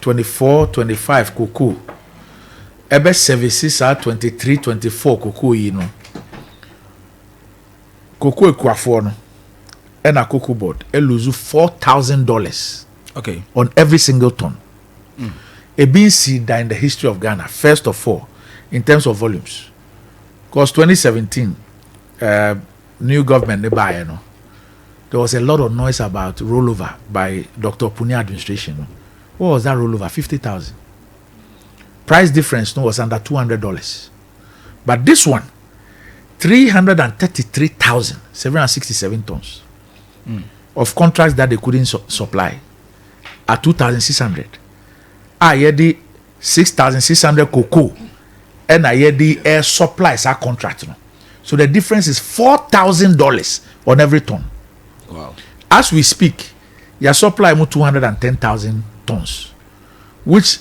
24, 25 cocoa. Ebe services are 23, 24 cocoa yi no. Cocoa Ekuafo no. And a COCOBOD, lose $4,000 okay on every single ton. A being seen in the history of Ghana, first of all, in terms of volumes. Because 2017, new government, there was a lot of noise about rollover by Dr. Punia administration. What was that rollover? 50,000. Price difference was under $200. But this one, 333,767 tons. Of contracts that they couldn't supply at 2,600. I had the 6,600 cocoa and I had the air supplies our contract. So the difference is $4,000 on every ton. Wow. As we speak, your supply more 210,000 tons, which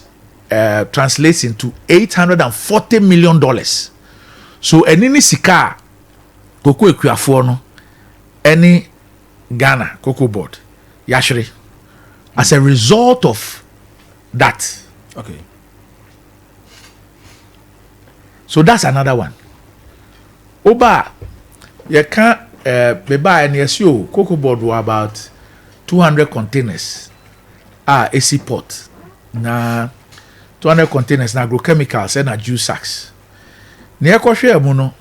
translates into $840 million. So any sika cocoa Ekuafo no any Ghana COCOBOD Yashri as a result of that. Okay. So that's another one. Oba you can't buy any SEO COCOBOD were about 200 containers AC port na 200 containers na agrochemicals and na juice sacks. Near Koshia Muno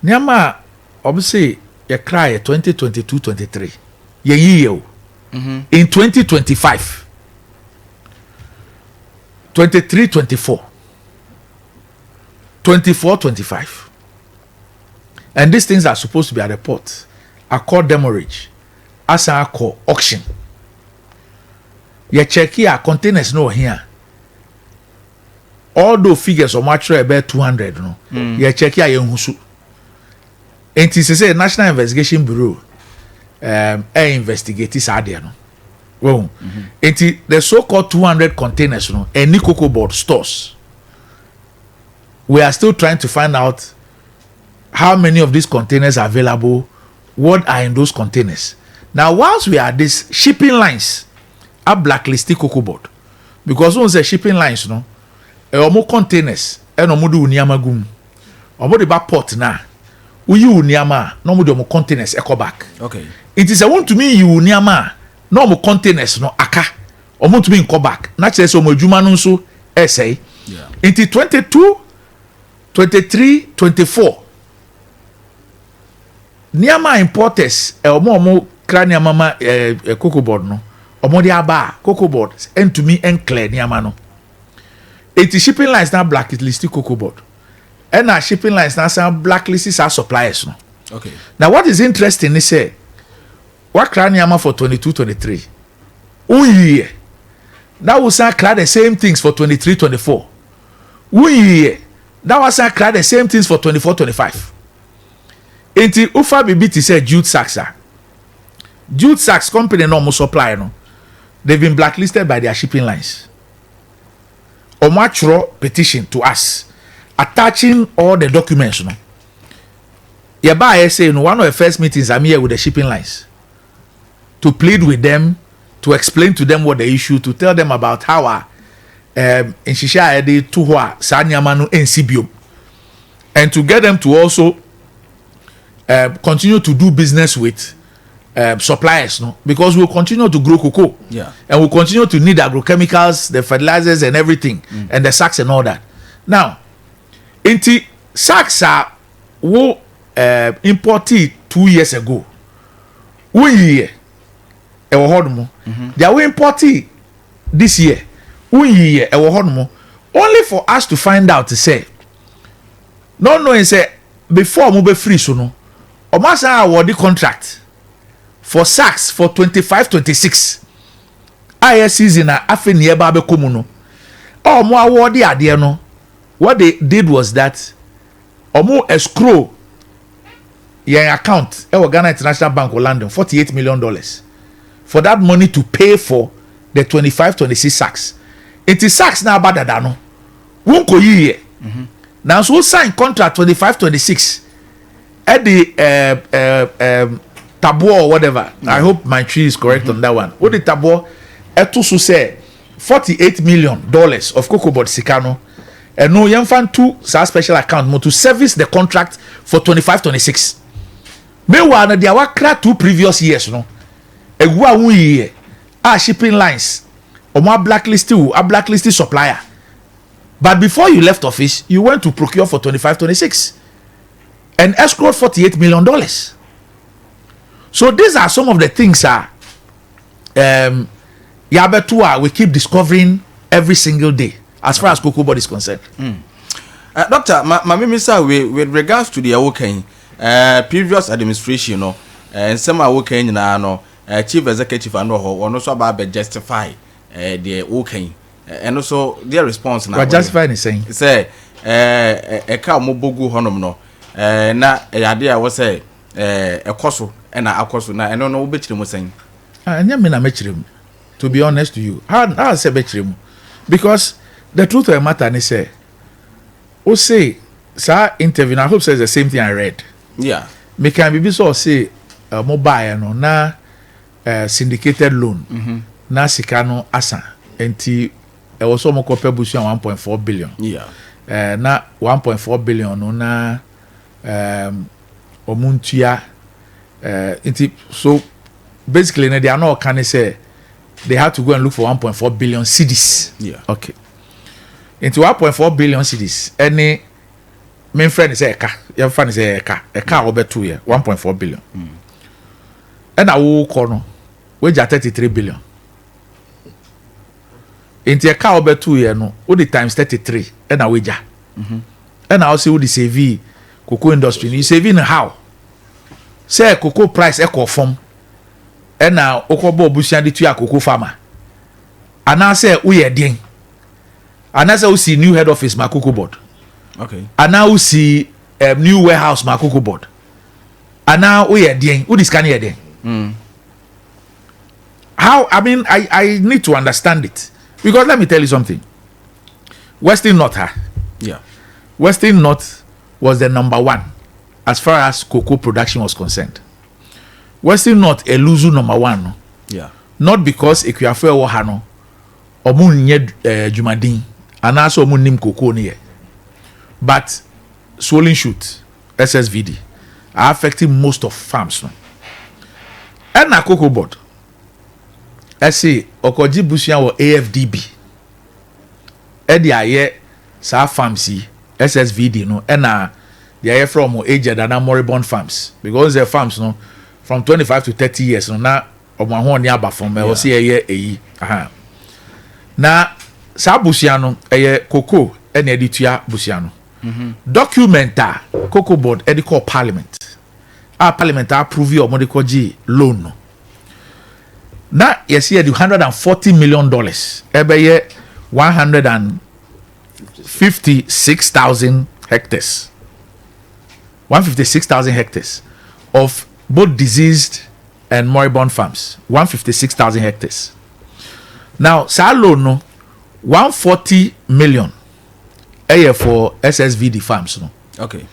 Niama obviously you cry 2022-23. In 2025 23-24 24-25 and these things are supposed to be a report. I call demurrage as I call auction. You check here containers no here. All those figures are much about 200 no. You check here owusu. And it is a National Investigation Bureau investigate this idea no. Well, the so-called 200 containers no any COCOBOD stores. We are still trying to find out how many of these containers are available, what are in those containers. Now, whilst we are this shipping lines are blacklisted COCOBOD because when say shipping lines no, more containers and no do uniama gum, or the back port na, we you uniama no more containers echo back. Okay. It is a want to me you uniama no more containers no aka, or want to be in go back. Naturally, so more jumanunso essay. Yeah. Into 22, 23, 24. Niama importers omo krania mama COCOBOD no omo dia ba COCOBOD and to me and clear niama no it is shipping lines now blacklisted COCOBOD and our shipping lines now some blacklists our suppliers no. Okay. Now what is interesting is say what kraniama for 22-23 uye that was the same things for 23-24 uye that was the same things for 24-25. Enti ufa bibiti say jute sacks are. Jute sacks company no more supply no. They've been blacklisted by their shipping lines. Omachro petition to us attaching all the documents no. Yeba say in one of the first meetings I'm here with the shipping lines to plead with them, to explain to them what the issue, to tell them about how in Shisha Ede Tuhwa Sanyamanu NCBO and to get them to also continue to do business with suppliers, no, because we'll continue to grow cocoa, yeah, and we'll continue to need agrochemicals, the fertilizers, and everything, and the sacks and all that. Now, into sacks are who imported 2 years ago. 1 year, they were imported this year. 1 year, only for us to find out to say, no, no, say before move free, so no. Omasa award the contract for sacks for 25-26. IS season na afe nieba be komu no. Omo award the ade no. What they did was that omo escrow your account e Ghana International Bank of London $48 million for that money to pay for the 25-26 sacks. It is sacks na badada no. Wonko yiye. Now so sign contract 25-26. At the tabo or whatever. I hope my tree is correct on that one. What the tabo eto so say $48 million of COCOBOD Sikano, and no young fan to special account mo to service the contract for 25-26. Meanwhile, there were 2 previous years, no. A year, shipping lines, or more blacklisted supplier. But before you left office, you went to procure for 25-26 and escrowed $48 million. So these are some of the things we keep discovering every single day as far as COCOBOD is concerned. Doctor, my with regards to the awoken previous administration, and some awoken no chief executive and also about justify the awoken, and also their response now. What justify is saying? Say a cow mobogu honum no na idea was say a coso and a coso na and no betri mo saying. To be honest to you, how say betri mo? Because the truth of the matter is say, sir interview. I hope says the same thing I read. Yeah. Me can be so say mobile no na syndicated loan na sikano asa enti also mo kope busu 1.4 billion. Yeah. Na 1.4 billion no na omuntua enti so basically they are not can say they had to go and look for 1.4 billion cedis. Yeah. Okay. Into 1.4 billion cedis. Any main friend is a car. Your friend is a car over 2 years. 1.4 billion. And I will corner. Wage at 33 billion. Into a car over 2 years, no. All the times 33. And I wage. And I also the save cocoa industry. You saving how? Say cocoa price equal form. And now okobo bushandi to cocoa farmer. And I say we are ding. And as I see new head office my COCOBOD. Okay. And now we see new warehouse my COCOBOD. And now we are doing who this can hear How I need to understand it. Because let me tell you something. Western North yeah. Western North was the number 1 as far as cocoa production was concerned. Western North owusu number 1 no. Yeah. Not because Ekuonaba wo ha no omunye jumadin and also omunim cocoa ne but swollen shoot SSVD are affecting most of farms no. And na COCOBOD I say okoji busia wo AFDB e dia ye sa farms yi SSVD no and na they from aged and moribund farms because the farms no from 25 to 30 years no na omo ho ne aba from we say ye eyi na sa busia no cocoa and editua busia no documenta COCOBOD edical parliament parliament approve your medical G loan no. Na yes here the $140 million ebe ye 156,000 hectares 156,000 hectares of both diseased and moribund farms. 156,000 hectares. Now sa loan no 140 million for SSVD farms no. Okay.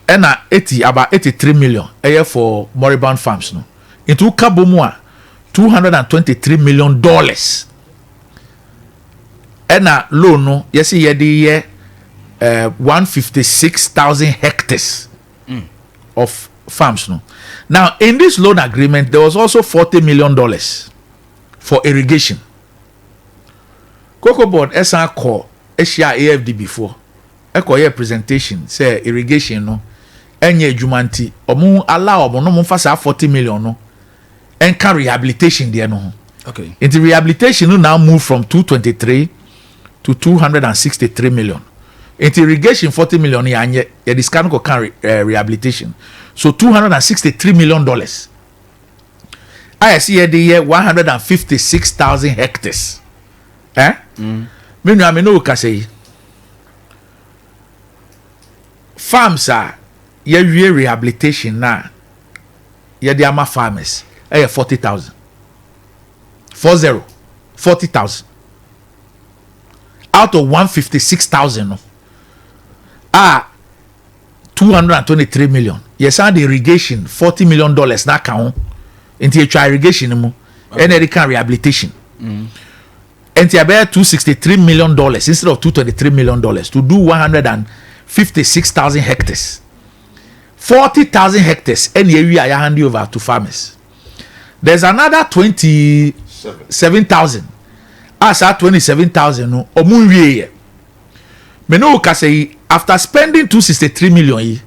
And about 83 million for moribund farms no. Into kabomua $223 million. And loan no yes ye the 156,000 hectares of farms no. Now in this loan agreement there was also $40 million for irrigation. COCOBOD esa call Asia AFD before a presentation say irrigation no enye jumanti omu allow omo no mfasa 40 million no enka rehabilitation there no. Okay. Into rehabilitation no now move from 223 to 263 million. Into irrigation 40 million yanye ya discount ko can rehabilitation. So $263 million. I see the year 156,000 hectares. Me no ka say farms are ye rehabilitation na ye the ama farmers 40,000 40,000 out of 156,000 no 223 million. Yes, and the irrigation $40 million na count into irrigation mo and can rehabilitation. and about $263 million instead of $223 million to do 156,000 hectares. 40,000 hectares any area I hand over to farmers. There's another 27,000. As at 27,000 no omunwie. Me no ka say after spending 263 million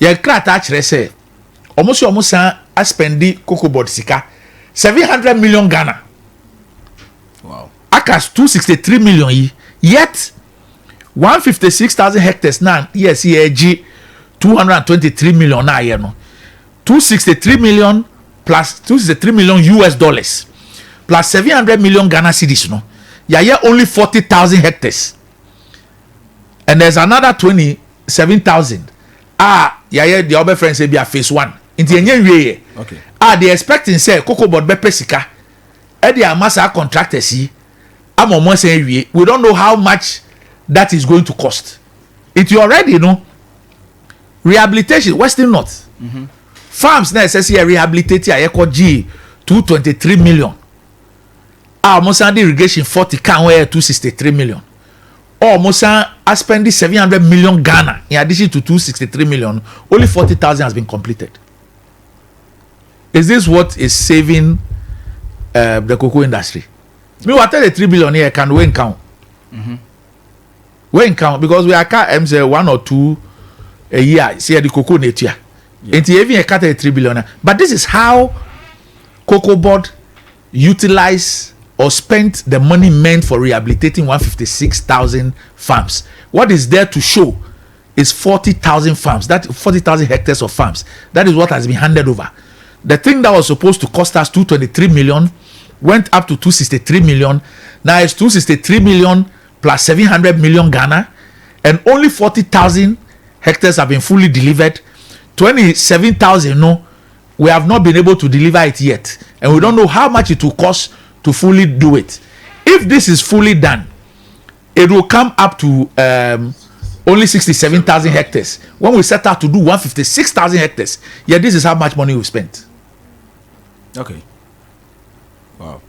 ye krata kire say almost a spendi COCOBOD sika 700 million Ghana. Wow. Akas 263 million yet 156,000 hectares now yes EG 223 million na here no 263 million plus 263 million US dollars plus 700 million Ghana cedis no yeah only 40,000 hectares and there's another 27,000 yeah the other friends say be a phase 1 into enye okay they expecting say COCOBOD be pesika e dey amasa contractors yi amomo say we don't know how much that is going to cost it already know rehabilitation Western North farms na say rehabilitate ayeko G 223 million almost the irrigation 40 can where 263 million almost I spend 700 million Ghana in addition to 263 million only 40,000 has been completed. Is this what is saving the cocoa industry? Me what tell the 3 billion here can we count we count because we are say 1 or 2 a year see the cocoa nature and even a cut 3 billion but this is how COCOBOD utilize or spent the money meant for rehabilitating 156,000 farms. What is there to show is 40,000 farms, that 40,000 hectares of farms. That is what has been handed over. The thing that was supposed to cost us 223 million went up to 263 million. Now it's 263 million plus 700 million Ghana, and only 40,000 hectares have been fully delivered. 27,000 no, we have not been able to deliver it yet, and we don't know how much it will cost to fully do it. If this is fully done, it will come up to only 67,000 hectares. When we set out to do 156,000 hectares, yeah, this is how much money we spent. Okay. Wow.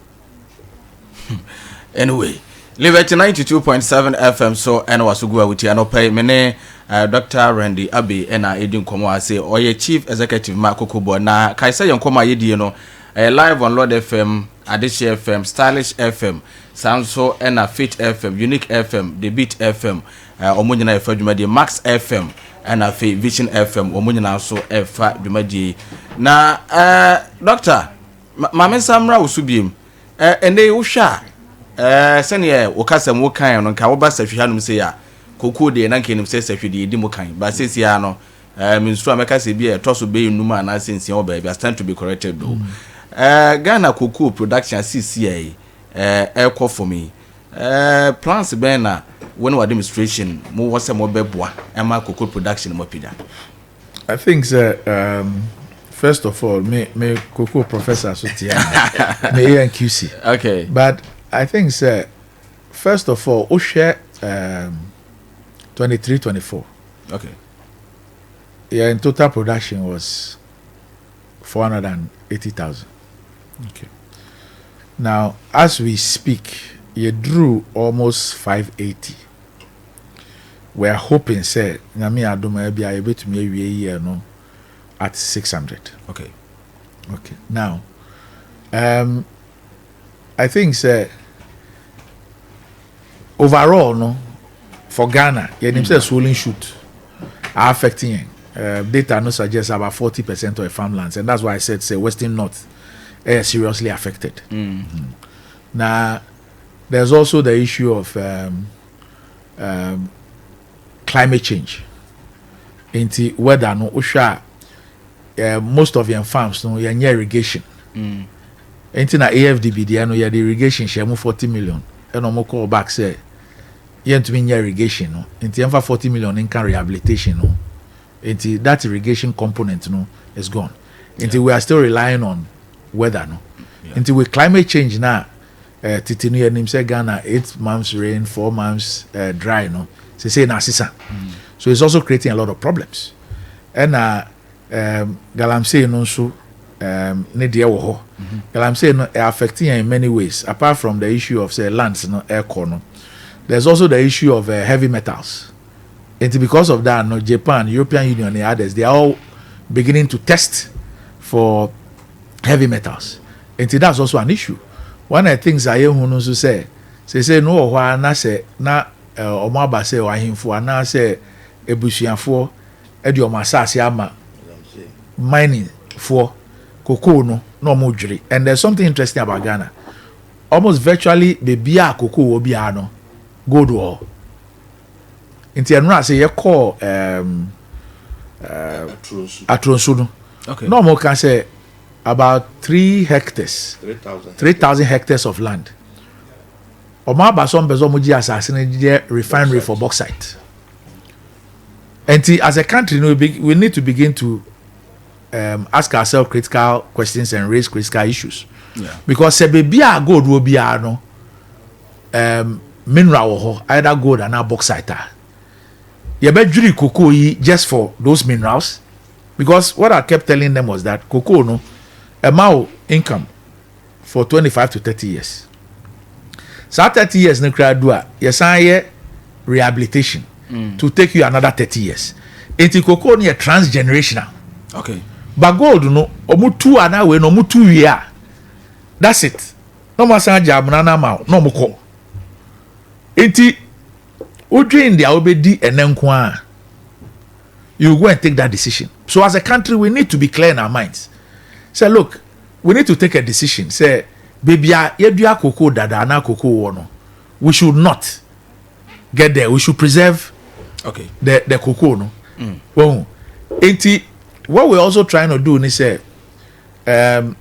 Anyway, live at 92.7 FM. So, and was go with you. Pay mene Dr. Randy Abbey and I didn't come and say, or your chief executive COCOBOD. Na Kaisa yon koma yedi no live on Lord FM, Adishi FM, Stylish FM, Samso and Fit FM, Unique FM, The Beat FM, Omunina FM, Max FM, and Vision FM, Omunina so F Dumadi. Na Doctor, Mama Samra usubim, and they usha. Send ye okasa mo kan no nka wo ba sahwihanum se ya kokoo de na nkenim se sahwede di mo kan ba sesi ya no minstru ameka se bi e toso be num ana sensi o ba bi stand to be corrected though. Ghana cocoa production CCA ekwo for me plans ben na when administration mo wose mo beboa ema cocoa production mo pida. I think first of all me cocoa professor so tia me QC. Okay, but I think first of all we share 23-24. Okay, yeah, in total production was 480,000. Okay. Now, as we speak, you drew almost 580. We are hoping, say, Nami Adoma be able to make a year no at 600. Okay. Okay. Now, I think, say, overall, no, for Ghana, you say swollen shoot are affecting data no suggests about 40% of the farmlands, and that's why I said say Western North seriously affected. Now there's also the issue of climate change. Into weather no usha most of your farms no your irrigation. Into na AFDB the no your irrigation share 40 million. And no call back say you to mean irrigation no. Into 40 million in rehabilitation no. Into that irrigation component no is gone. Until we are still relying on weather no. Until with climate change now, Titinu and him say Ghana 8 months rain, 4 months dry no. Say na sisa. So it's also creating a lot of problems. And Galamsey no so ne deɛ wɔ hɔ. Well, I'm saying affecting in many ways. Apart from the issue of say lands, air corner, there's also the issue of heavy metals. And because of that, Japan, European Union, and the others, they are all beginning to test for heavy metals. And that's also an issue. One of the things I hear who say no, why na say na omaba say or himfo na say ebusuafo e de omasase ama mining for cocoa no mo dwere. And there's something interesting about Ghana. Almost virtually baby a cocoa obi a no gold or inti enra say ye call atronsu no. Okay. No more can say about 3 hectares. 3,000 hectares of land. Omaba some bezo muji assassin refinery for bauxite. And as a country, we need to begin to ask ourselves critical questions and raise critical issues. Yeah. Because sebebia gold will be no mineral either gold and bauxite. You bet juri cocoa just for those minerals. Because what I kept telling them was that cocoa no amount income for 25 to 30 years. So 30 years no cry duah, yes I rehabilitation to take you another 30 years. Enti cocoa ni transgenerational. Okay. But gold no omu 2 ana we no omu 2 year. That's it. No more san job na ma no mo ko. Enti udrin dia obedi enenko a you go and take that decision. So as a country, we need to be clear in our minds. Say, look, we need to take a decision. Say, baby, yedua cocoa dada na cocoa wono. We should not get there. We should preserve the cocoa no. Well, what we're also trying to do is say, I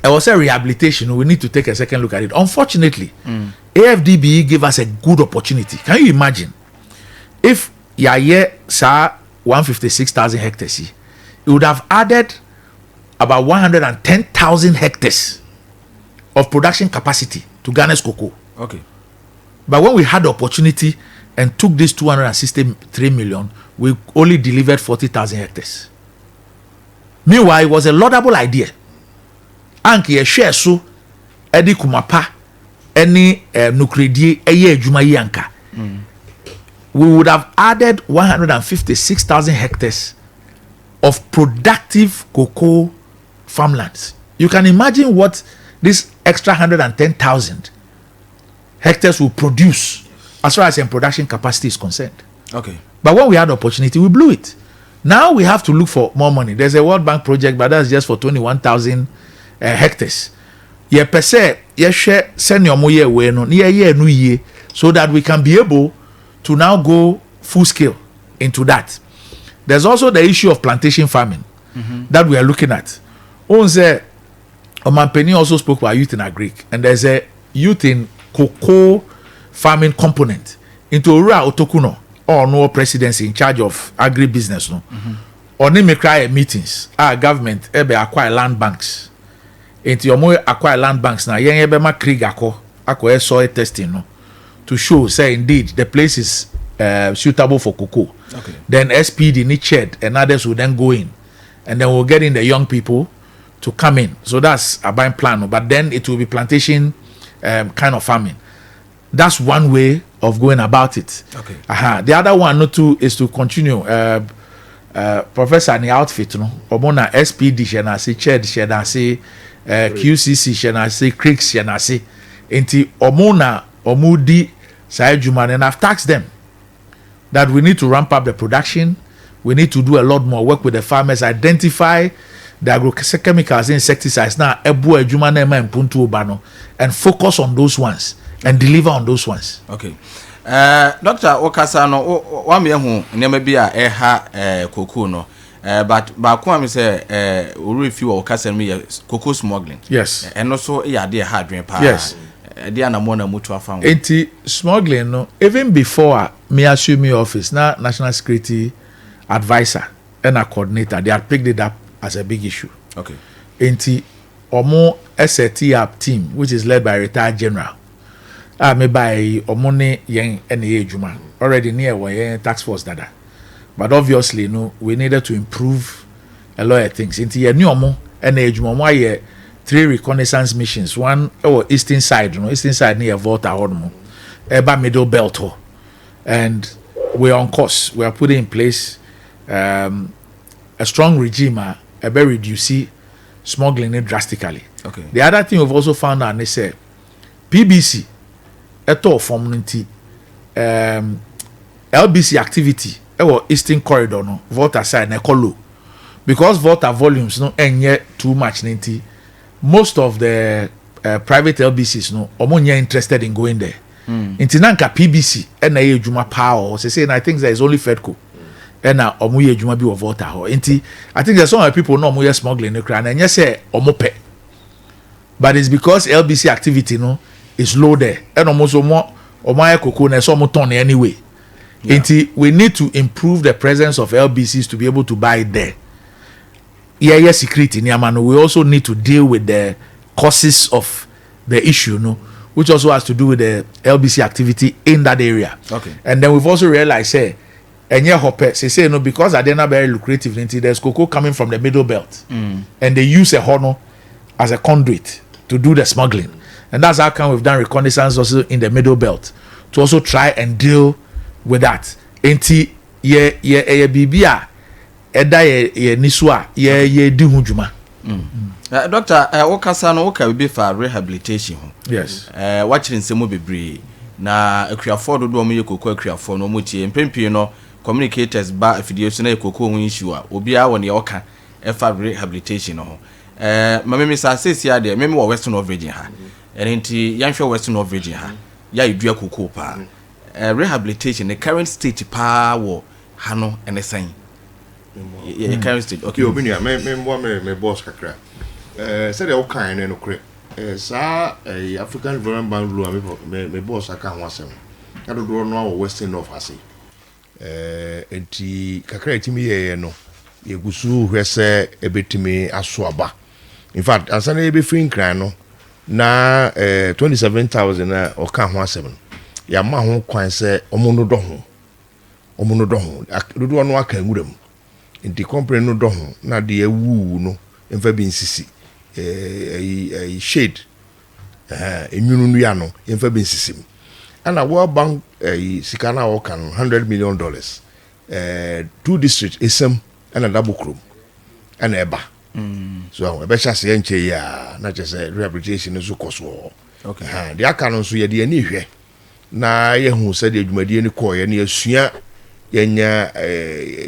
will say rehabilitation. We need to take a second look at it. Unfortunately, AFDB gave us a good opportunity. Can you imagine if sir 156,000 hectares, it would have added about 110,000 hectares of production capacity to Ghana's cocoa. Okay. But when we had the opportunity and took this 263 million, we only delivered 40,000 hectares. Meanwhile, it was a laudable idea. Anki a share so edi kumapa any nukredi eye ejuma yanka. We would have added 156,000 hectares of productive cocoa farmlands. You can imagine what this extra 110,000 hectares will produce as far as production capacity is concerned. Okay. But when we had the opportunity, we blew it. Now we have to look for more money. There's a World Bank project, but that's just for 21,000 hectares. Ye per se, ye share senior mo ye we no, ye no ye, so that we can be able to now go full scale into that. There's also the issue of plantation farming that we are looking at. Onze Omanpeni also spoke about youth in agric, and there's a youth in cocoa farming component into Ura Otokuno or no presidency in charge of agribusiness no. Or name cry meetings. Our government ebe acquire land banks. Into your more acquire land banks now. Yen ebe ma krig ako soil testing no. To show, say indeed, the place is suitable for cocoa. Okay. Then SPD need shed and others will then go in. And then we'll get in the young people to come in. So that's a buying plan. But then it will be plantation kind of farming. That's one way of going about it. Okay. The other one no too is to continue. Professor ni outfit no. Omona SPD shena say shed shena say QCC shena say creeks shena say. Enti omona omudi Juman, and I've taxed them that we need to ramp up the production. We need to do a lot more work with the farmers, identify the agrochemicals, insecticides now, and focus on those ones and deliver on those ones. Okay. Dr. Okasano, one me who never be a cocoa no. But Bakwam say, we few Okasano cocoa smuggling. Yes. And also, yeah, dear hard drink. Yes. Enti smuggling no, even before me assume my office now, national security advisor and a coordinator, they had picked it up as a big issue. Okay. Enti omo SAT up team, which is led by a retired general. Me by omone yen NA Juma already near where tax force dada. But obviously no, we needed to improve a lot of things. Enti ye ni omo and ejuma ye 3 reconnaissance missions, one eastern side, eastern side near Volta Hormo, eba middle belt, and we're on course. We are putting in place a strong regime, very reduce smuggling it drastically. Okay. The other thing we've also found out, they say PBC, eto formunity, LBC activity, eastern corridor, no Volta side, ne low, because Volta volumes no enye too much ninety. Most of the private LBCs no omonya interested in going there. Inti nanka PBC na ye adwuma power say I think there is only Fedco. Na omo ye adwuma bi wo Volta ho. Inti I think there's some people no omo ye smuggling no kra na nya say omo pe. But it's because LBC activity no is low there. And almost omo aye cocoa na so omo turn anyway. Yeah. Inti we need to improve the presence of LBCs to be able to buy there. Yeah, security. We also need to deal with the causes of the issue, no, which also has to do with the LBC activity in that area. Okay. And then we've also realized, and say no, because they're not very lucrative, there's cocoa coming from the middle belt, and they use a horno as a conduit to do the smuggling, and that's how come we've done reconnaissance also in the middle belt to also try and deal with that. Bibia. Eda ye niswa ye di ho dwuma. Doctor, okasa no oka be for rehabilitation ho. Yes. Watching nsemo bebre na akuafo do mo ye kokko akuafo no mo tie mpempi no communicators ba affiliation na kokko ho issue a obi a won ye oka e for rehabilitation ho. Mama mi sa sesi ade me wo Western of Virgin ha. Enti yanhwe Western of Virgin ha. Ya edua kokko pa. Rehabilitation the current state pa wo hano enesan. Yeah, current state. Okay. You mean me boss kakra. Said the OKayFM no kre. Sa African Development Bank rule me boss aka ho asem. Na do no Western of ase. Enti kakra etimi ye no. Ye gusu hwese ebetimi aso aba. In fact, ansana ye be free nkran no na 27,000 na oka ho asem. Ya ma ho kwan se omo no do ho. Omo no do ho. Do no aka nwuram. Inti company no do ho na de awu no emfa bi nsisi shade enwunu nu ya no emfa bi nsisi ana World Bank sika na wo kan $100 million 2 district esem ana double chrome ana eba so ebe sha se enche ya na chese rehabilitation so koso. Okay. De aka no so ye de ani hwe na ye hu se de adwumadie ni ko ye na asua yenya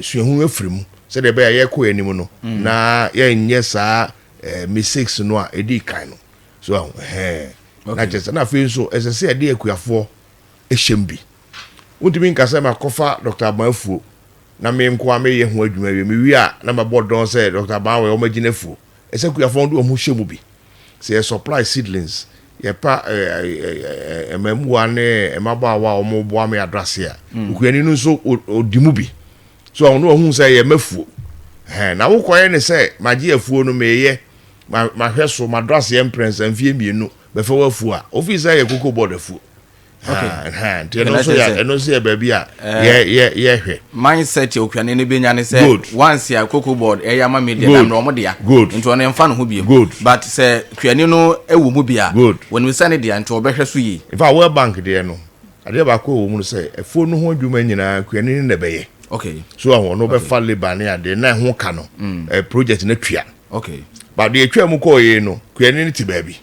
suahu afrim se de be ya ko anim no na yenye sa mistakes no a edi kan no so na chese na fe so esese de akuafo ehembi untimi nkasa ma kofa Dr. Afutuo na me nko ame ye ho adwuma wi me wi a na ma bodon se Dr. Afutuo o magina fu ese akuafo ndo o mu hyemu bi se supply seedlings ye pa emamuwa ne emabawa o mo bo ame address ya ukuani no so odimu bi so ono ohun se ye mafuo na wo koye ne se magi afuo no meye ma hweso ma address ye prince amfie mienu be fa wafuo a office ye COCOBOD afuo. Okay. No so baby yeah hwe mindset okuane ne benya ne say once ya COCOBOD e ya ma media na no mo dia nto no emfa no ho biem but say kuane no ewu mu bia when we send dia nto obehwe so yi if a World Bank dia no ade ba ko wo mu say efo no ho adwuma nyina kuane ne beye. Okay. So I no be fa labor ne ade na ho ka no project na twia. Okay. But the twia mu ko ye no kuane ne ti baabi.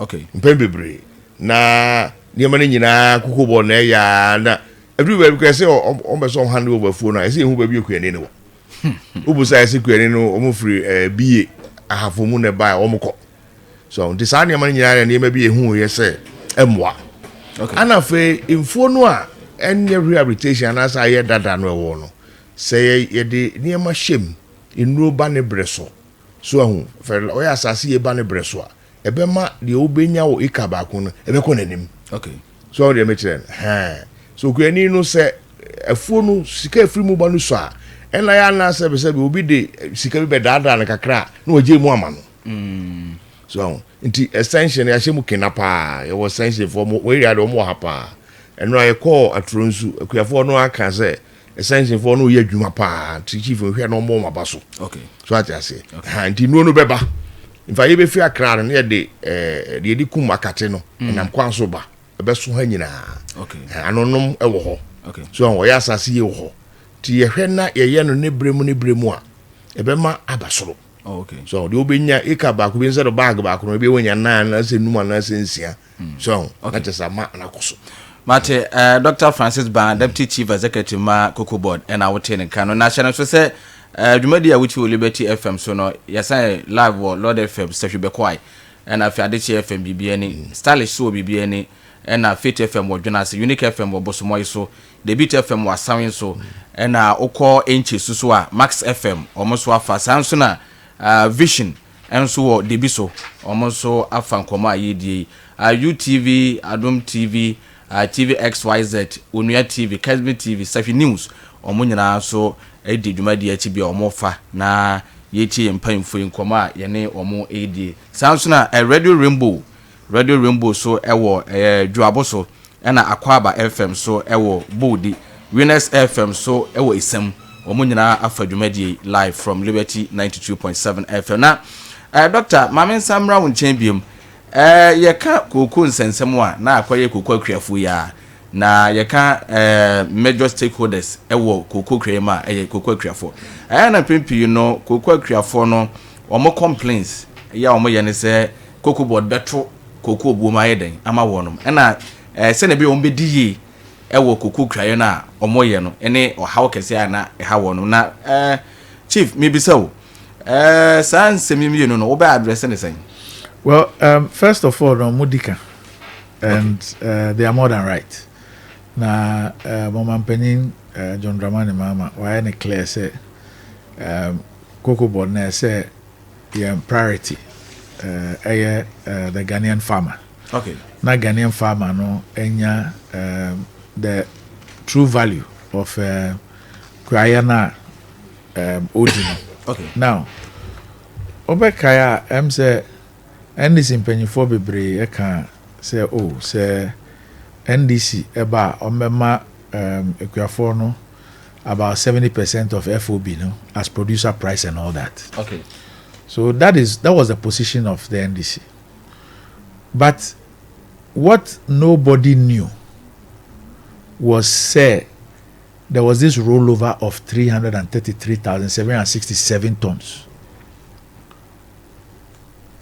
Okay. Mpembebre na niema ne nyina COCOBOD na ya na everywhere because say on be so hand over phone na say hu ba bi kuane ne wo ubusa say kuane no omo free biye ahafo mu ne ba omo ko so this niema ne nyina niema bi hu ye say emwa. Okay. Ana fe info no a enye rehabilitation na say dada no e wo no say ye de niema shem inuro ba ne breso so ahu fe o ya asase ye ba ne breso a ebe ma de obenya wo ikaba ko no ebe ko nanim. Okay. So they make it. So kuani no say afuo no sika afiri mu ba no so a en la ya na se be obi de sika bi be dada na kakra na oje mu ama no. So inti extension ya shemu kenapa ya was extension for we ya do mo hapa eno ay call atronsu akuafo no aka say extension for no ye adwuma pa chief hwe no mo maba so. Okay. So ati ase inti no beba in fact you be fear crown near the edi kum akate no nam kwan so ba ebe so ha nyina okay anonom ewo ho okay so on ya asase ye wo ho ti ye hwe na ye no ne bremu a ebe ma abasoro okay so de obenya eka ba ko bi nse do bag ba ko no bi wonya na se numa na se nsia so na tesa ma na koso Mate, Dr. Francis Ban, Deputy Chief Executive ma COCOBOD, and I would take Kano National. So say, Jumedia which will Liberty FM, so no, yes, I live or Lord FM, Steffi Bequai, and I feel FM BBN, Stylish so BBN, and I Fit FM or Jonas, Unique FM or Bosomoy so, the Beat FM was sounding so, and Oko Inches Susua, Max FM, almost wafa Samsona, Vision, and so Debiso, almost so Afan Koma Yidi, UTV, Adum TV. TV XYZ, ONEGHANA TV, Ghpage TV, Safi News, Omunyana so edi dwumadi achi bia omofa na yechi empamfo nkoma yene omo edi. Sounds na Radio Rainbow so ewo Dwabo so na Akwaba FM so ewo Bodi, Winners FM so ewo Isem, Omunyana afa dwumadi live from Liberty 92.7 FM. Na Dr. Mamen Samra won champion yeka koko nsensem a na akwaye koko akriafo ya na yeka major stakeholders ewo koko krema koko akriafo na pimpi no koko akriafo no omo complaints ya omo ye ne se COCOBOD beto koko obuoma yeden ama wonom na se na bi ombe diye ewo koko kraye na omo ye no ene ohawo kese ya na ha wonom na chief me bisawo san semimi no oba address ne sen. Well, first of all, no mudika, and they are more than right. Na Mama Penin, John Dramani Mama, why any clear say COCOBOD na say priority, the Ghanaian farmer. Okay. Na Ghanaian farmer no enya the true value of Krayana Odino. Okay. Now, Obekaya say. NDC mpanyinfo bebre e kan say say NDC eba omema Ekuafo no about 70% of FOB no as producer price and all that. Okay. So that was the position of the NDC. But what nobody knew was say there was this rollover of 333,767 tons.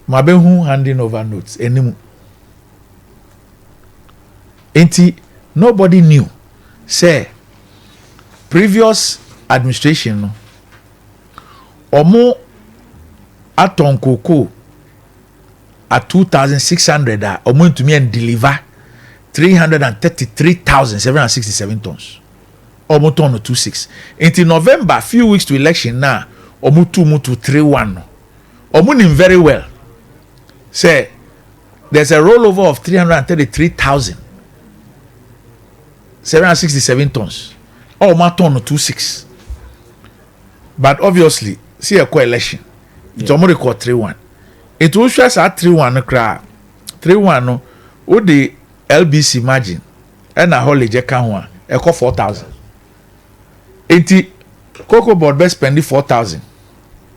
Mabehu handing over notes enimu. Enti nobody knew. Say previous administration no omo aton cocoa at 2,600 omo ntumi and deliver 333,767 tons. Omo ton 26. Enti November few weeks to election now omo 2 omo nim very well. Say there's a rollover of 333,767 tons. Oh, my ton 26. But obviously, see a coalition. It's almost record 3-1. It will show us at 3-1 cry. 3-1 no. What the LBC margin and a holiday account a 4,000. 80 COCOBOD best spending 4,000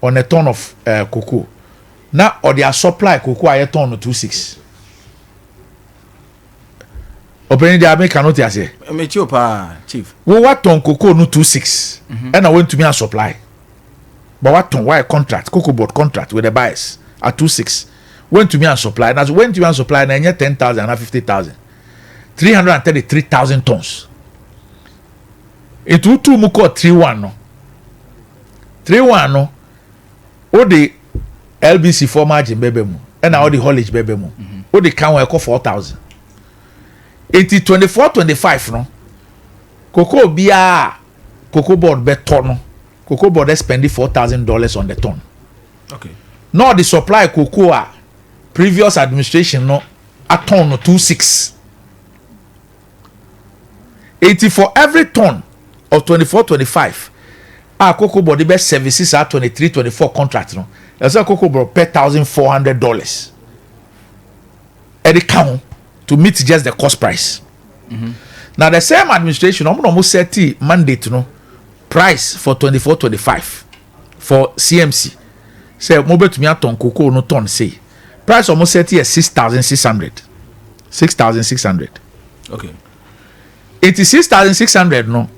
on a ton of cocoa. Now, or their supply cocoa a ton 26. Opening the American cannot say. Me pa chief. We what ton cocoa no 26. And I went to me and supply. But what ton why contract COCOBOD contract with the buyers at 26. Went to me and supply. And as went to me and supply, and 10,000 and 50,000. 333,000 tons. It will two muko 3-1 no. 3-1 no. O the LBC for margin bebemu and all the haulage bebemu. O the can we 4,000. 24-25 no. Cocoa bia COCOBOD beton no. COCOBOD spending $4,000 on the ton. Okay. Now the supply cocoa previous administration no a ton no 26. 80 for every ton of 24-25. COCOBOD best services are 23-24 contract no. That's why COCOBOD pay $1,400 at the count to meet just the cost price. Now the same administration almost set mandate no price for 24-25 for CMC say mo betumi aton cocoa no ton say price almost set here 6,600 Okay. It is 6,600 no.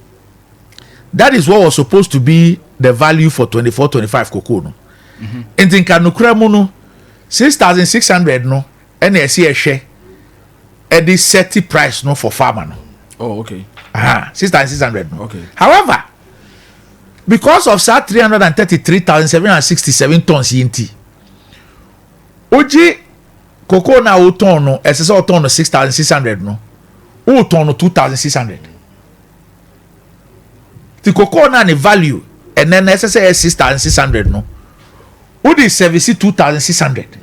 That is what was supposed to be the value for 24-25 cocoa no. Enti nka nokura mu no 6,600 no and e see a share at the set price no for farmer no. Oh, okay. 6,600 no. Okay. However, because of 333,767 tons yinti oji cocoa na o ton no esese o ton no 6,600 no o ton no 2,600 the cocoa na ne value and then esese 6,600 no o di service 2,600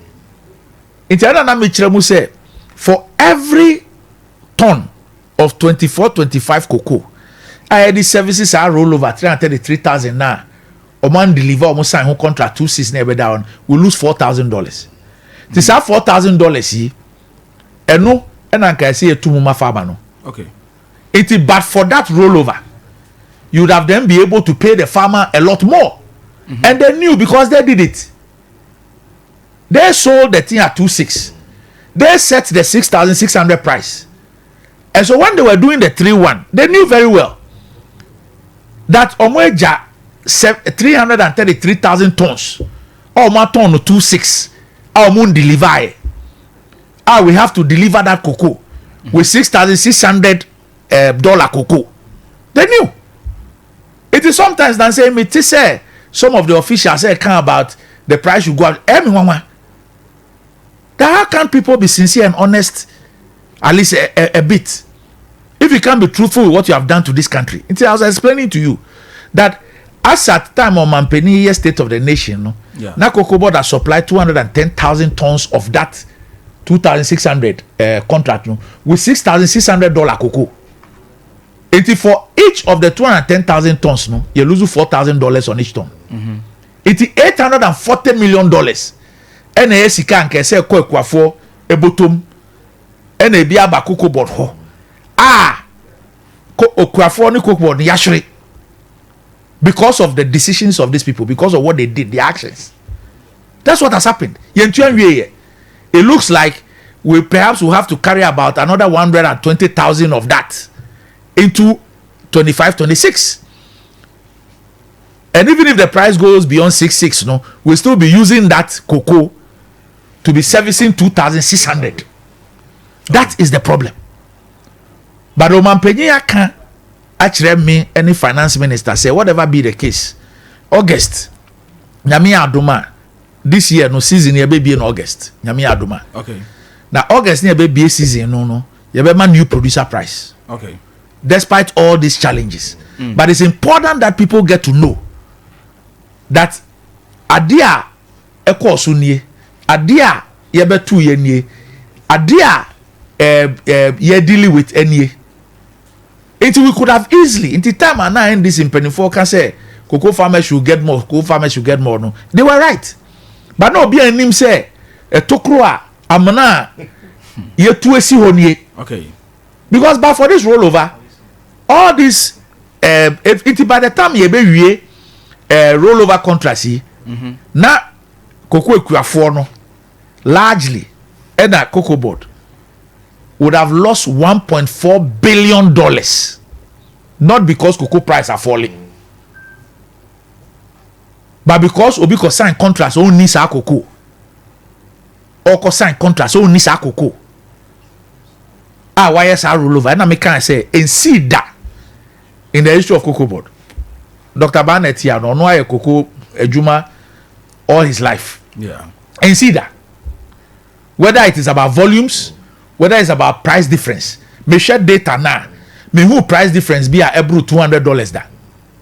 inti na me kire mu say for every ton of 24-25 cocoa the services are roll over 333,000 now. A man deliver almost sign who contract 2.6 never down. We lose $4,000. This are $4,000 and no, and I can see a 2 mama farmer no. Okay. It is but for that rollover, you would have then be able to pay the farmer a lot more. And they knew because they did it. They sold the thing at 2.6. They set the 6,600 price. And so when they were doing the 3-1, they knew very well that omeja 333,000 tons or my ton 2.6 our moon deliver we have to deliver that cocoa with $6,600 cocoa. They knew it is sometimes than say me say some of the officials say come about the price you go out that how can people be sincere and honest at least a bit if you can't be truthful with what you have done to this country? I was explaining to you that as at time of Mampeni state of the nation, no, now COCOBOD has supplied 210,000 tons of that 2,600 contract no, with $6,600 cocoa. It for each of the 210,000 tons, no, you lose $4,000 on each ton. It is $840 million. NAS can say Ekuonaba ebotom NAB aba COCOBOD ho. Ekuonaba ni COCOBOD yashre. Because of the decisions of these people, because of what they did, the actions. That's what has happened. It looks like we perhaps will have to carry about another 120,000 of that into 25-26. And even if the price goes beyond 6.6, no, we'll still be using that cocoa to be servicing 2,600. That is the problem. But Roman Peña can't actually me any finance minister say whatever be the case. August, Nyami Aduma, this year no season ye be in August. Nyami Aduma. Okay. Now August ne be season no. Ye be man new producer price. Okay. Despite all these challenges, but it's important that people get to know that adia ekosu nie adia ye betu ye nie adia ye dealing with any it we could have easily in the time and now in this in Pennyfor can say cocoa farmers should get more, cocoa farmers should get more. No, they were right, but no be an him say a tokroa amana ye tuesi honie. Okay. Because but for this rollover, all this it by the time ye be wie rollover contracts na cocoa Ekuonaba no largely and that COCOBOD would have lost $1.4 billion, not because cocoa price are falling, but because Obiko sign contracts only sa cocoa or sign contracts only sa cocoa. Why is our rollover? And I can say and see that in the issue of COCOBOD, Dr. Barnett here no a cocoa ejuma all his life. Yeah. And see that whether it is about volumes, whether it's about price difference, me share data now. Me who price difference be a every $200 that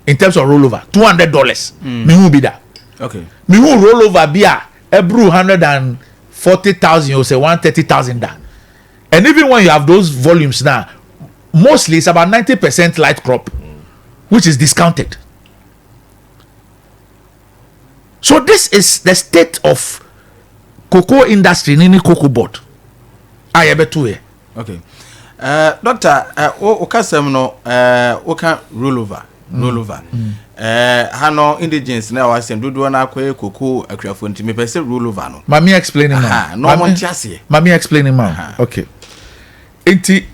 in terms of rollover $200. Me who be that. Okay. Me who rollover be a every 140,000 or say 130,000 that. And even when you have those volumes now, mostly it's about 90% light crop, which is discounted. So this is the state of cocoa industry in COCOBOD. Okay. Doctor, okasem no, oka rollover. rollover. Hano indigenous now I send do na akwe cocoa akrafo nti me pese rollover no. Mami explaining now. No one chase. Mami explaining now. Okay. Enti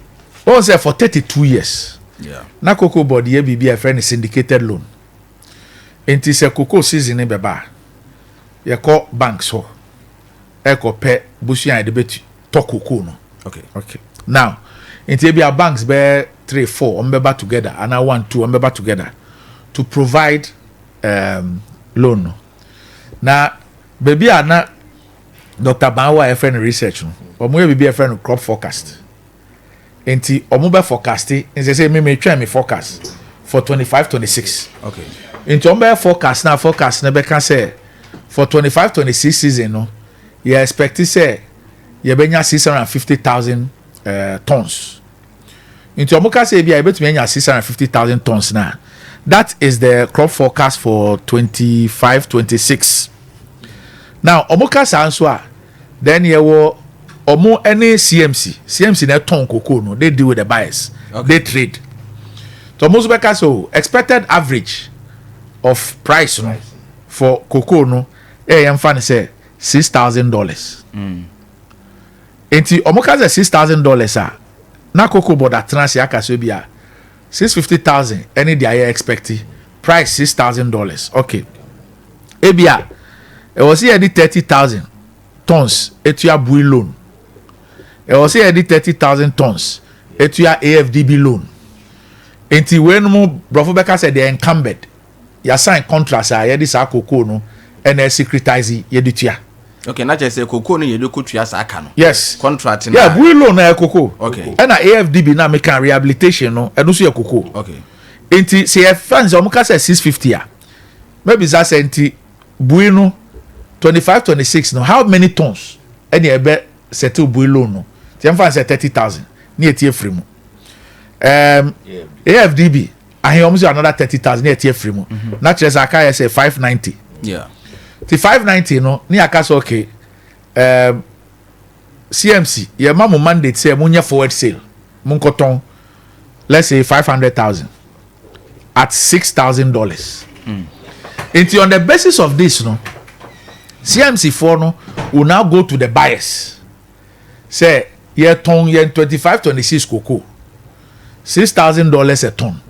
on say for 32 years. Yeah. Na COCOBOD ye bibi a friend syndicated loan. Enti se cocoa season in beba. Ye call banks ho. E ko pe busuan de betu to cocoa no. Okay. Okay. Now, enti be a banks be 3 4 on together and 1 2 on together to provide loan no. Now, baby ana Dr. Bawa friend research no. Omo ye bibi friend crop forecast. Enti omo be forecasting and say me try me forecast for 25-26. Okay. Enti omo be forecast na be can say for 25-26 season no, you expect to say you benya 650,000 tons. Into omuka say bia betumi enya 650,000 tons now. That is the crop forecast for 25-26. Now omuka sanswa then you wo omo any CMC na ton cocoa no, they deal with the buyers. Okay. They trade. So most beka so expected average of price no for cocoa no yam fan say $6,000. Enti omuka say $6,000 na COCOBOD atransi akaso bia 650,000 any they are expecting price $6,000. Okay. Ebia e was here the 30,000 tons etua bui loan. E was here the 30,000 tons etua AFDB loan. Enti when mo brofo beka said they encumbered ya sign contracts a ye this cocoa no and securitize ye ditua. Okay, not just say cocoa no ye do kutua sa aka no. Yes. Contract na. Yeah, bui loan na cocoa. Okay. And AFDB na make rehabilitation no and also ye cocoa. Okay. Enti say fans omuka say 650 a. Maybe that say enti bui no 25-26 no how many tons any ebe settle bui loan no. Ti fans say 30,000 ni etie free mu. AFDB I almost another 30,000 near tier free mu. Naturally Zakaya say 590. Yeah. The 590 no ni akaso okay. CMC ye mamu mandate say munya forward sale. Mun koton let's say 500,000 at $6,000. Into on the basis of this no CMC for no will now go to the buyers. Say ye ton ye 25-26 cocoa. $6,000 a ton.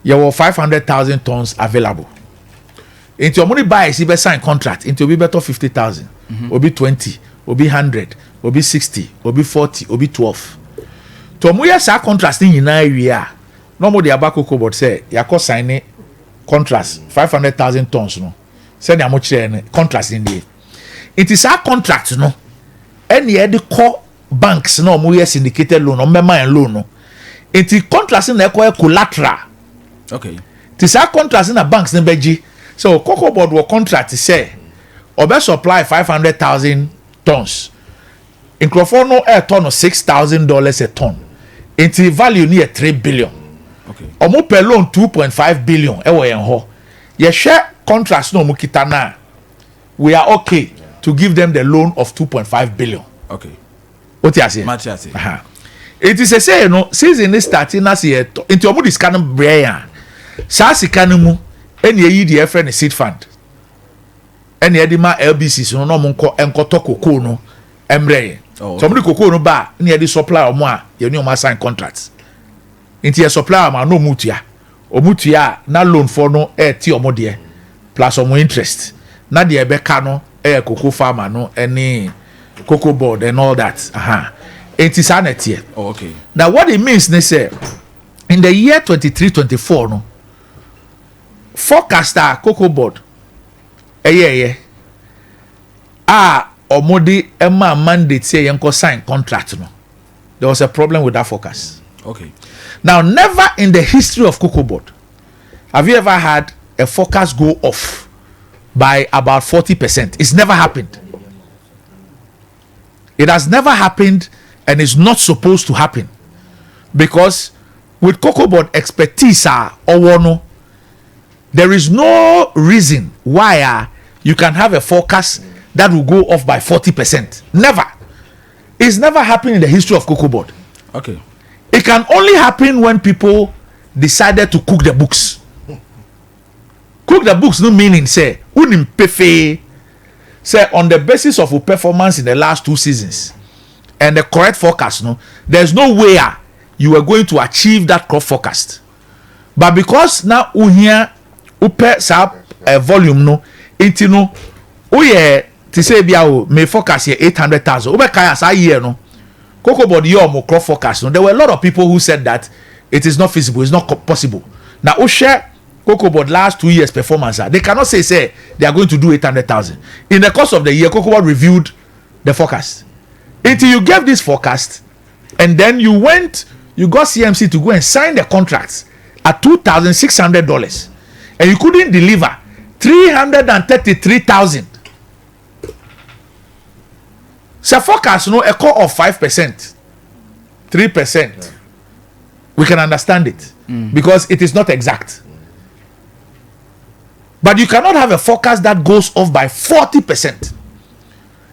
You have 500,000 tons available. Into your money buys, you sign contract. Into be better 50,000, or be 20, or be 100, or be 60, or be 40, or be 12. To mo yes contract in area. No more the abako COCOBOD say you can sign contracts 500,000 tons no. Send you much contracts in there. It is our contract no. Any the core banks no mo yes syndicated loan or member loan no. It is contracts in the collateral. Okay. This are contracts in the banks in Beji. So COCOBOD will contract to say obe supply 500,000 tons. In Crawford no a ton of $6,000 a ton. Into value near 3 billion. Okay. Omo per loan 2.5 billion. Ewo yen ho. Ye share contracts no mukita na. We are okay to give them the loan of 2.5 billion. Okay. What you say? Much say. It is a say no season is starting as ye into omo this kind of brain. Sa sika no mu eni eyi de friend seed fund eni e de ma LBC no mo enkoto cocoa no emre so mo de cocoa no ba eni e de supply omo a ye ni omo sign contracts nti e supply ma no omutua na loan for no e ti omo de plus omo interest na de e be ka no e cocoa farmer no eni COCOBOD and all that it is sanity. Oh, okay. Now what it means they say in the year 23-24 no forecaster COCOBOD omodi emma mandate say yenko sign contract no. There was a problem with that forecast. Okay. Now never in the history of COCOBOD have you ever had a forecast go off by about 40%. It's never happened. It has never happened and is not supposed to happen because with COCOBOD expertise there is no reason why you can have a forecast that will go off by 40%. Never. It's never happened in the history of COCOBOD. Okay. It can only happen when people decided to cook the books. cook the books no meaning say unim pefe say on the basis of your performance in the last 2 seasons and the correct forecast no there's no way you are going to achieve that crop forecast but because now uhia upe sa volume no enti no uye to say bia o may forecast here 800,000 ube kaya sa year no COCOBOD your mo crop forecast no there were a lot of people who said that it is not feasible, it's not possible. Now we share COCOBOD last 2 years performance they cannot say they are going to do 800,000 in the course of the year. COCOBOD reviewed the forecast until you gave this forecast and then you got CMC to go and sign the contracts at $2,600 and you couldn't deliver 333,000. So forecast no a core of 5%, 3%. We can understand it because it is not exact. But you cannot have a forecast that goes off by 40%.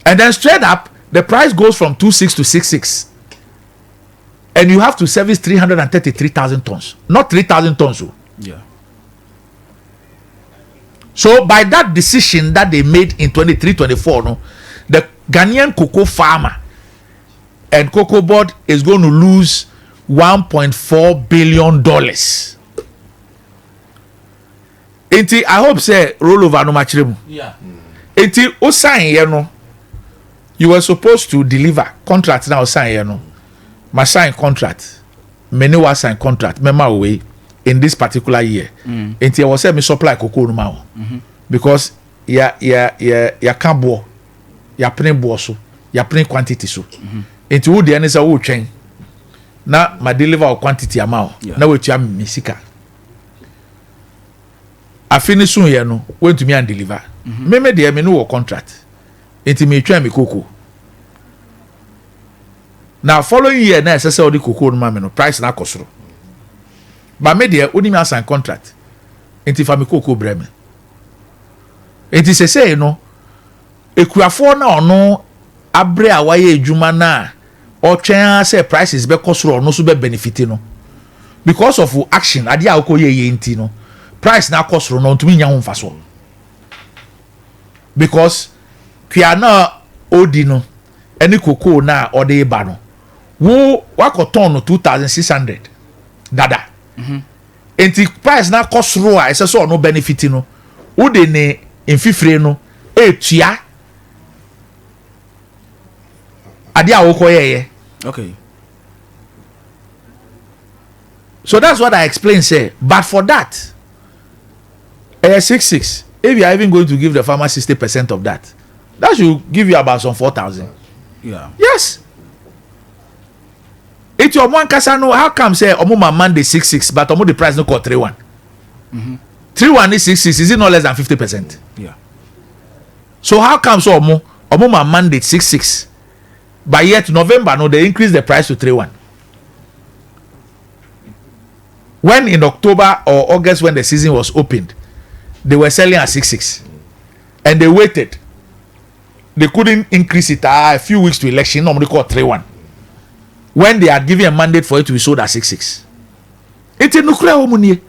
And then straight up, the price goes from 26 to 66. And you have to service 333,000 tons. Not 3,000 tons. Yeah. So by that decision that they made in 23-24, no, the Ghanaian cocoa farmer and COCOBOD is going to lose $1.4 billion. Enti I hope say rollover no machiremu. Yeah. Enti o sign here no. You were supposed to deliver contract now sign here no. My sign contract. Many was sign contract. Mema away in this particular year. Enti I was say me supply cocoa no ma. Because ya can bo. Ya print bo so. Ya print quantity so. Enti wo de any say wo twen. Na ma deliver quantity amount. Na we tua me sika. I finish soon here no went to me and deliver. Me dey me no contract. Enti me twa me cocoa. Now following year na say all the cocoa no ma me no price na kosoro. But me dey only me assign contract. Enti fa me cocoa bre me. Enti say no ekuafo na ono abre awaye edwuma na o twen say prices be kosoro no so be benefit no. Because of action ade a okoye enti no. Price na kosoro no ntumi nya ho mfaso because kwa na odi no any cocoa na ode ba no wo wakoton no 2,600 dada enti price na kosoro a ese so no benefit no wo de ne mfifire no etua ade a okoye. Okay. So that's what I explained say but for that 66. If you are even going to give the farmer 60% of that, that should give you about some 4,000. Yeah. Yes. It's your one casano. How come say Omuma Monday 66, but Omo the price no call 3-1? 3-1 is 66. Is it not less than 50%? Yeah. So how come so Omuma Monday 66, but yet November no they increase the price to 3-1? When in October or August when the season was opened, they were selling at 66 and they waited. They couldn't increase it a few weeks to election. Normally called 3-1 when they had given a mandate for it to be sold at 66. It's a nuclear homonie.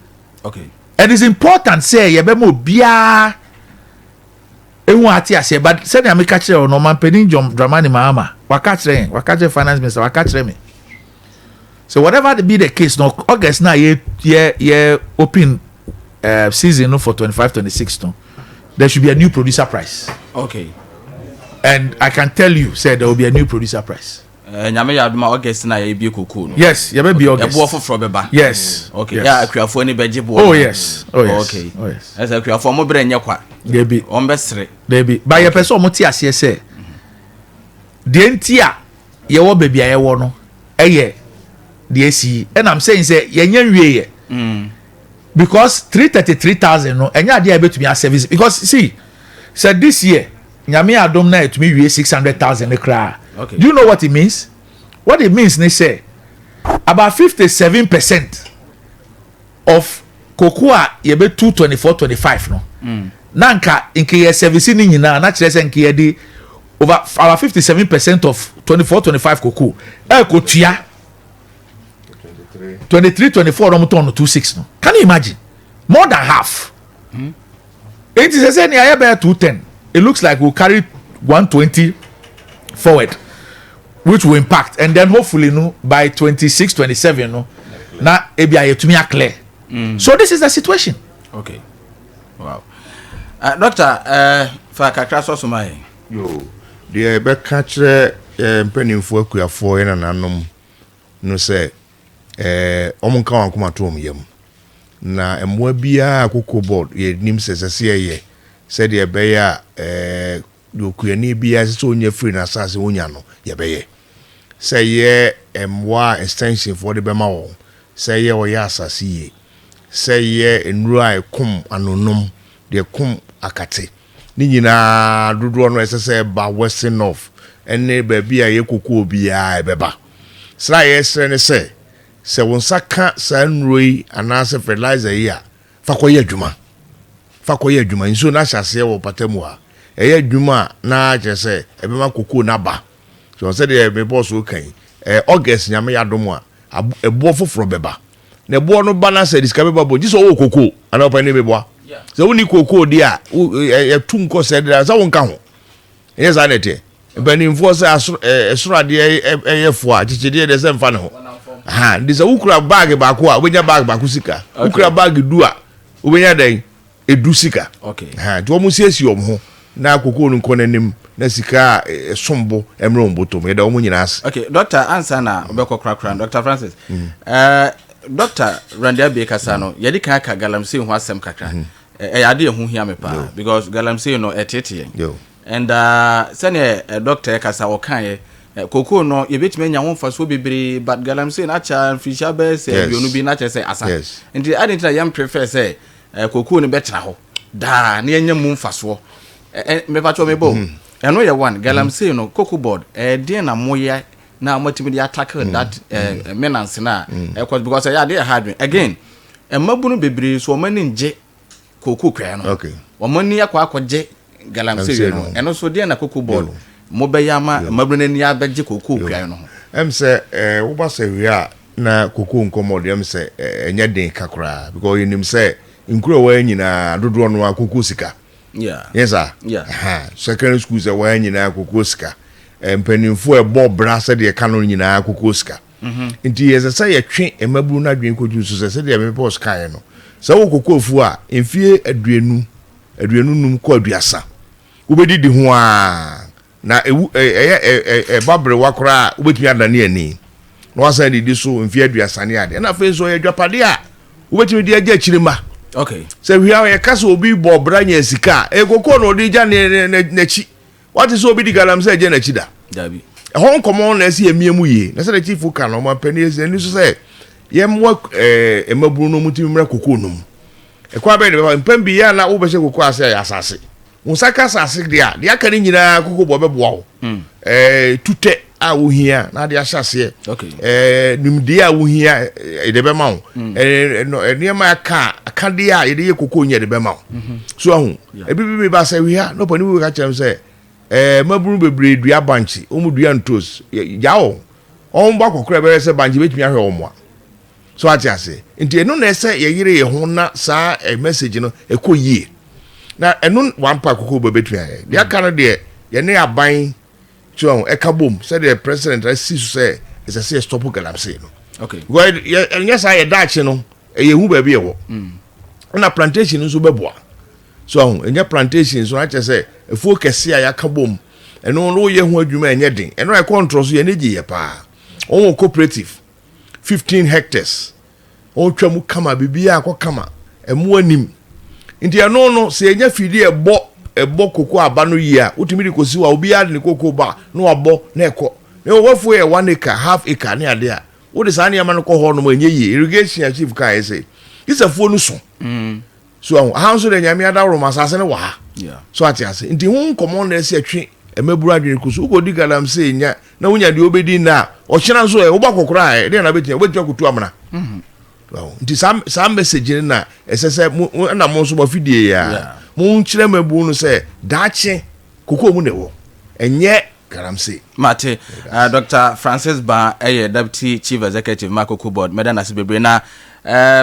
Okay. And it's important say yebemo bia ehu ati ase but say na me catch o no man penin Dramani Mahama waka kire finance minister waka kire me. So whatever be the case no August na ye open season for 25-26 no there should be a new producer price. Okay. And I can tell you say there will be a new producer price. Nyame ya duma August na ye bi cocoa no. Yes, ye be August. Ebo foforo beba. Yes. Okay. Yes. Ya akuafo ni beje bo. Oh yes. Oh yes. Okay. Oh yes. Esa akuafo mo bre nye kwa. There be. On be sere. There be. But ye person mo ti ase say de ntia ye wo bebia ye wo no eye de si and I'm saying say ye nya nwie ye. Because 333,000 no enya ade ebe to be a service because see said this year nyame adom na to me 600,000 ekra. Okay. Do you know what it means? What it means they say about 57% of cocoa ye be 224-25 no. Nanka inke ye service ni nyina na kire se inke ye di over about 57% of 24-25 cocoa ko tua 23-24 no ton 26 no. Can you imagine? More than half. It is a say near about 210. It looks like we'll carry 120 forward, which will impact, and then hopefully, by 26, 27, now ABI to me are clear. So this is the situation. Okay. Wow. Doctor, for Kakraso Sumai. Yo, the back catcher penny for Kuya and anom no say, Omonka come at home yam. Na emwabia COCOBOD ye nim sese ye said ye beya do kuyani bia so onye free na asase onya no ye beye say ye emwa extension for the bema wo say ye oya asase ye say ye enura ekum anonom de kum akate ni nyina dodo no sese ba western north ene ba bia ye kokoo bia ebeba sra ye sre ne say se won saka san roi anase fertilizer ya fakoye adwuma nso na hyase wo patamu a eye adwuma na agese ebema kokoo na ba so se de me boss o kan August nyame yadomo a ebo foforo beba na ebo no ba na se diska beba bo jiso wo kokoo ana opa ne bebo se woni kokoo di a etum ko se de sa won ka ho yes anete benimfo se esurade eyefo a chichide de se mfa ne ho ha ndisa ukura bag baako a obenya bag baako sika ukura bag duah obenya den edu sika okay ha to mo siesi ho na kokoo no nko nanim na sika sombo emre ombotom ye da omo nyina as okay doctor answer na obekọ krakran Dr. Francis Dr. Randy Abbey Kasano yedi kan aka galamsey ho asem kakra yade ho hia me pa because galamsey no etete yo and sene doctor kasa okan kokoo no yebetime nya ho faso bebre but galamsey na cha fisha be say bionu bi na cha say asa nti adintra yam prefer say kokoo no betra ho da na nya mu faso me pacho me bo eno ye one galamsey no COCOBOD den na moye na multimedia tackle that menace na because ya dey hard again mabunu bebre so mani nje kokoo kra no okay womani akwaje galamsey no eno so den na COCOBOD mobayama mabunu ni abeje kokoo kra no say wo ba say wi a na kokoo nkomod say enya den kakra because you nim say nkuro wa nyina dodo no akoko sika yes sir secondary school say wa nyina akoko sika mpanimfo ebo bra se de kanon nyina akoko sika nti yes say yetwe emaburu na dwen koju so se de me boss kai no se wo kokoo fu a mfie aduanu num ko aduasa ubedidi ho a na babre wakora ubetumi adane ani no wasa didi so mfie aduasa ne ade na fe so ye dwapade a ubetumi di agya chirima okay se wi ha ye kasa obi bo branya sika kokoo no di gya na chi what is obi di galamsey gya na chi da dabi hon common na se emiemu yi na se the chief ka no ma pani ese ni so se ye mwa emaburu no mutimi mra kokoo no kwa be de mpam bi ya na wo be se kokoo ase asase unsaka asase dia aka ni nyina COCOBOD bebo wo tute a wo hia na de asase nimdi a wo hia de be ma wo niam aka de a de ye kokoo nya de be ma wo so ahu ebibi ba se wi ha no pani wo ka chem se maburu bebre dua banchi omu dua ntos yawo on ba kokora be se banchi betumi ahwe omo so atiase nti eno na se ye yire ye ho na sa message no ekoyie na eno one pack COCOBOD betumi ahwe dia kan de ye ne aban chuon ekabom se the president asi say is a say stop galamsey no okay go yes I dachi no ye hu ba bi ewo na plantation nso beboa so enya plantation so ache say efuo kese a yakabom eno no ye hu adwuma enye den eno e control so ye neji ye pa on cooperative 15 hectares o twamu kama bibia akokama emu anim nti eno no se enya fidi ebo kokoo aba no yi a utimi di kosi wa obi ade ne kokoo ba no abo na eko ne wofo ye 1 acre half acre ne ade a wo de sane yama no ko ho no enye yi irrigation chief kai say isafuo no so so how so the nyame ada ro masase ne wa ha so atiase nti hu common na se atwe emaburu adwen kuso ugo di galamsey nya na wunya de obedi na o kyena so e wo ba kokora de na betia obetia kutu amana nti sam message na esese na mo so ba fidie ya mo nkyere mabu no se daache kokoo mu ne wo enye galamsey mate Dr. Francis Ba Deputy Chief Executive COCOBOD medana sibebre na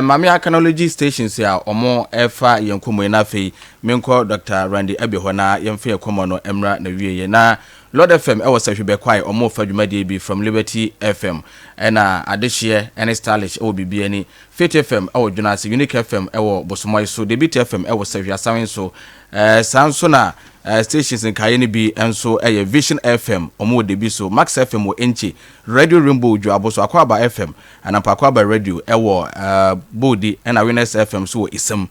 Mami Akanology stations ya omo efa yenkomo ina fei menko Dr. Randy Abbey hona yemfe ekomo no emra na wiye na Lord FM ewo sahwebe kwai omo fa dwumade bi from Liberty FM na adehye ene stylish ewo bibia ni Fit FM ewo Dwunase Unique FM ewo Bosomoy so Debit FM ewo sahwe asawen so sanso na stations in Kayeni bi enso eye Vision FM omo debi so Max FM wo enchi Radio Rainbow Dwabo so Akwaba FM anapa Akwaba Radio ewo Bodi and Awareness FM so isem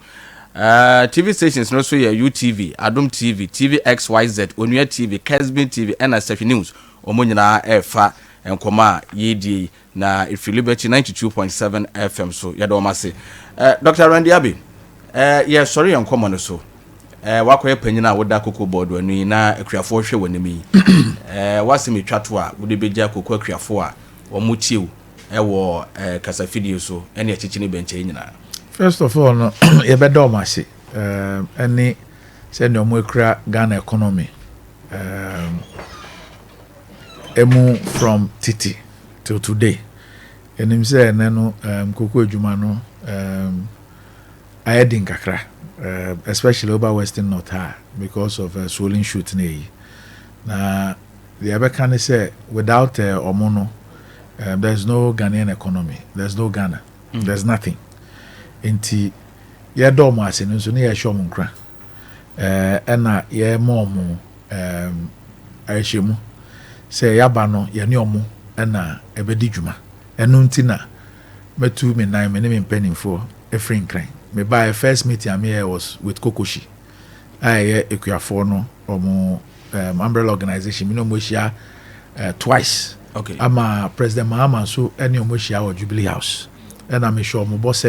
TV stations no so ya UTV Adom TV TV XYZ Onua TV Kesbi TV and Ghananews omo nyina efa enkoma yedi na if Liberty 92.7 FM so yado mase Dr. Randy Abbey yeah sorry enkoma no so wakoye panyina woda COCOBOD wanu na akuafo hwe wanimi wasemi twato a wode begia koko akuafo a omutiu ewo kasafidie so ene achichini benche nyina. First of all no ye bedo mase any say no mo kra Ghana economy emu from titi till today enim say no koko adwuma no ayedin kakra especially over Western North because of swollen shoot na the other can say without omono there's no Ghanaian economy, there's no Ghana, there's nothing. Inti ye do mo ase nso ne ye hwo mo nkra na ye mo ahwemu say yaba no ye ne omo na ebedi dwuma enu nti na metu me nan me ne me mpanimfo efrin kran me by first meeting I here was with Kokoshi Ekuafo no omo umbrella organization me no mo shia twice. Okay. Ama President Mahama so any omo shia or Jubilee House and I'm sure mo boss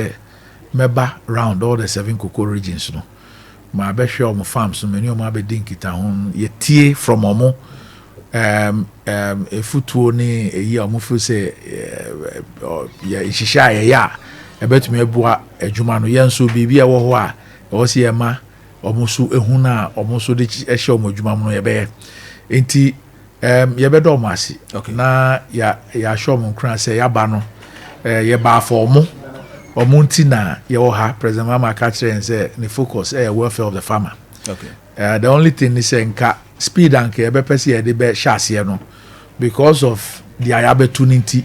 meba round all the 7 cocoa regions no ma be hwe omo farms no many omo abedin kita ho ye tie from omo afutuo ni eyi omo fu say ya ishisha ya ebetumi abua adwuma no yenso bibia wo ho a wo se ema omo so ehuna omo so de ehye omo adwuma no ye be enti ye be do omo ase na ya show omo kran say ya ba no ye ba for omo nti na ye wo ha President Mama catch say the focus welfare of the farmer. Okay. The only thing is nka speed and ke be pese ye de be shase no because of the ayabetunity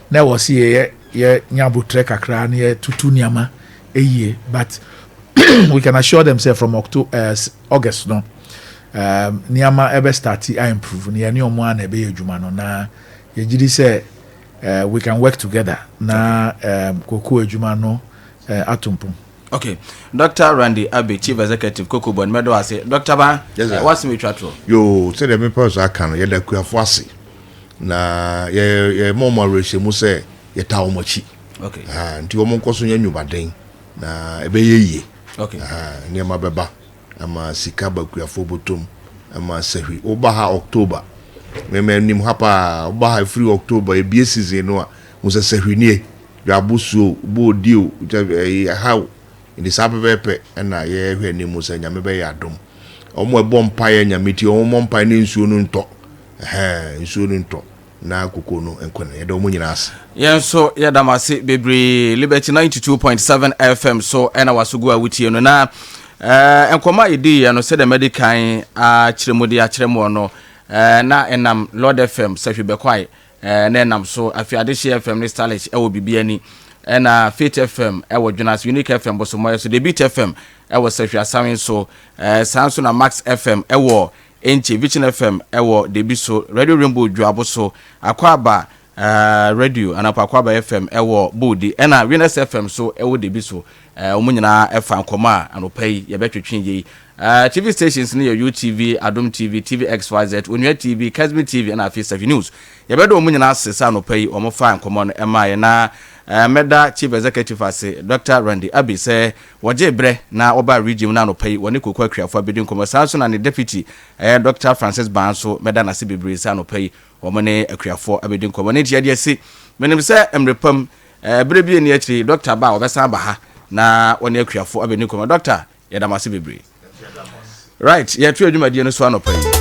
na wo se ye nyabu trek akra na ye tutu niama eye but we can assure themselves from August no niama ebe start I improve na ye ne omo na ebe adwuma no na ye gidi say we can work together na koko adwuma no atumpum. Okay, Dr. Randy Abbey, Chief Executive COCOBOD medo ase. Dr. Ba, what's me twato? Yo, say the me person aka ye da kuafo ase. Na ye momo rehye say ye ta omochi. Okay. Nti wo monko so nya nwubaden na ebe ye. Okay. Ne ma beba ama sika ba kuafo botom ama sahwi. Oba ha October. Me nim hapa oba ha free October e bie season no a wo se sahwi nie. Ya busuo bo dio how in the sabepe na ye hwe ni musa nyame be ya dom omo ebo mpa ya nyame ti omo mpa ni nsuo no nto nsuo no nto na akoko no enkona ye do mo nyina ase yenso ye damase bebre Liberty 92.7 FM so ena wasugu awutie no na enkoma idi ya no se the medical a kiremudi a kiremo no na enam Lord FM sahwebe kwai na enam so afiadehye FM ni stylish ewo bibia ni na Fit FM ewo Dwunase Unique FM Bosomoy so Debit FM ewo sahwe asawen so sanso na Max FM ewo enchi Vision FM ewo debi so Radio Rainbow Dwabo so Akwaba radio anapa Akwaba FM ewo Bodi na Awareness FM so ewo debi so omunyina efa nkoma anopai ye betwetwen yi TV stations ni UTV Adom TV TV XYZ Onua TV Kesbi TV na Afi News ye bedo omunyina asesa anopai omofa nkoma no emaye na Meda Chief Executive ase Dr. Randy Abbey say waje bre na oba region na no pay woni koko akriafo abedin komersanso na ne deputy Dr. Francis Banso meda na se bebre sa no pay wo mane akriafo abedin ko woni dia dia se menim say emrepam bre bi eni akiri Dr. Ba obesa ba ha na woni akriafo abedin ko Dr. yeda ma se bebre right ya tu adwuma die no so no pay